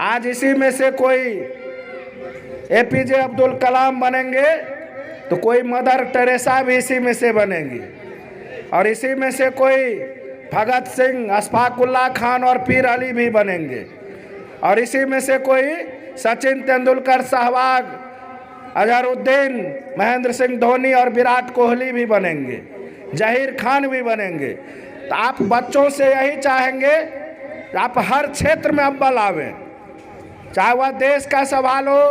आज इसी में से कोई एपीजे अब्दुल कलाम बनेंगे तो कोई मदर टेरेसा भी इसी में से बनेंगी, और इसी में से कोई भगत सिंह, अशफाकुल्लाह खान और पीर अली भी बनेंगे, और इसी में से कोई सचिन तेंदुलकर, सहवाग, अजहरुद्दीन, महेंद्र सिंह धोनी और विराट कोहली भी बनेंगे, जहीर खान भी बनेंगे। तो आप बच्चों से यही चाहेंगे कि आप हर क्षेत्र में अव्वल आवें, चाहे वह देश का सवाल हो।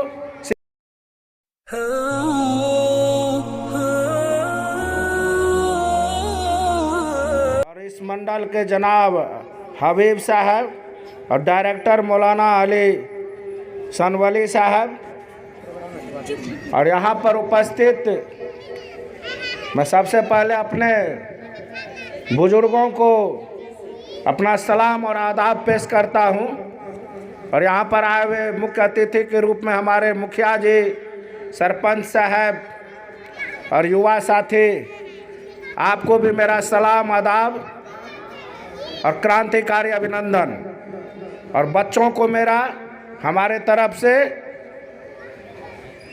और इस मंडल के जनाब हबीब साहब और डायरेक्टर मौलाना अली सनवली साहब, और यहाँ पर उपस्थित मैं सबसे पहले अपने बुजुर्गों को अपना सलाम और आदाब पेश करता हूँ। और यहाँ पर आए हुए मुख्य अतिथि के रूप में हमारे मुखिया जी, सरपंच साहब और युवा साथी, आपको भी मेरा सलाम, आदाब और क्रांतिकारी अभिनंदन। और बच्चों को मेरा हमारे तरफ से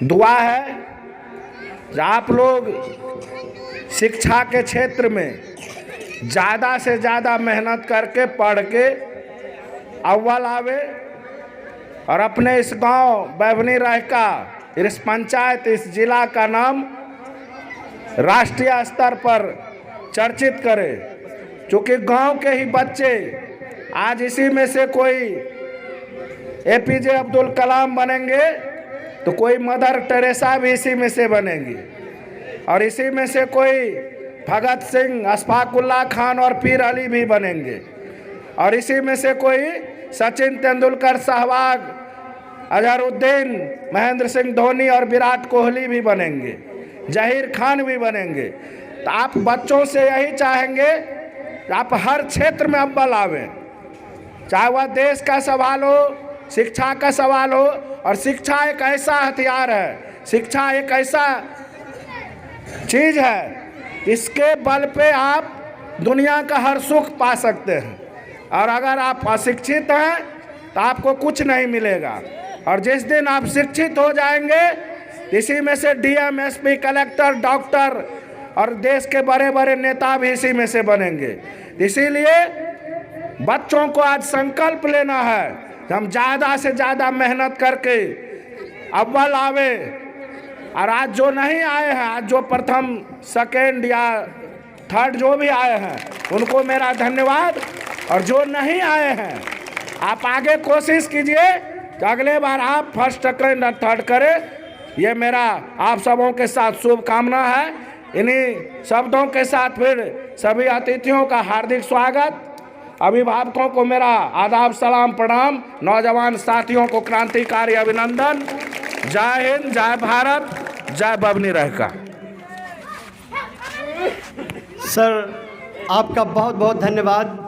दुआ है कि आप लोग शिक्षा के क्षेत्र में ज़्यादा से ज़्यादा मेहनत करके पढ़ के अव्वल आवे, और अपने इस गांव बैभनी रह का, इस पंचायत, इस जिला का नाम राष्ट्रीय स्तर पर चर्चित करे। क्योंकि गांव के ही बच्चे आज इसी में से कोई एपीजे अब्दुल कलाम बनेंगे तो कोई मदर टेरेसा भी इसी में से बनेगी, और इसी में से कोई भगत सिंह, अशफाकुल्लाह खान और पीर अली भी बनेंगे, और इसी में से कोई सचिन तेंदुलकर, सहवाग, अजहरुद्दीन, महेंद्र सिंह धोनी और विराट कोहली भी बनेंगे, जहीर खान भी बनेंगे। तो आप बच्चों से यही चाहेंगे कि आप हर क्षेत्र में अव्वल आवें, चाहे वह देश का सवाल हो, शिक्षा का सवाल हो। और शिक्षा एक ऐसा हथियार है, शिक्षा एक ऐसा चीज़ है, इसके बल पे आप दुनिया का हर सुख पा सकते हैं। और अगर आप अशिक्षित हैं तो आपको कुछ नहीं मिलेगा, और जिस दिन आप शिक्षित हो जाएंगे, इसी में से डीएम, एसपी, कलेक्टर, डॉक्टर और देश के बड़े बड़े नेता भी इसी में से बनेंगे। इसीलिए बच्चों को आज संकल्प लेना है कि हम ज़्यादा से ज़्यादा मेहनत करके अव्वल आवे। और आज जो नहीं आए हैं, आज जो प्रथम, सेकेंड या थर्ड जो भी आए हैं, उनको मेरा धन्यवाद। और जो नहीं आए हैं, आप आगे कोशिश कीजिए कि अगले बार आप फर्स्ट, सेकेंड और थर्ड करें। ये मेरा आप सबों के साथ शुभकामना है। इन्हीं शब्दों के साथ फिर सभी अतिथियों का हार्दिक स्वागत, अभिभावकों को मेरा आदाब, सलाम, प्रणाम, नौजवान साथियों को क्रांतिकारी अभिनंदन। जय हिंद, जय भारत, जय बैभनी रह का। सर, आपका बहुत बहुत धन्यवाद।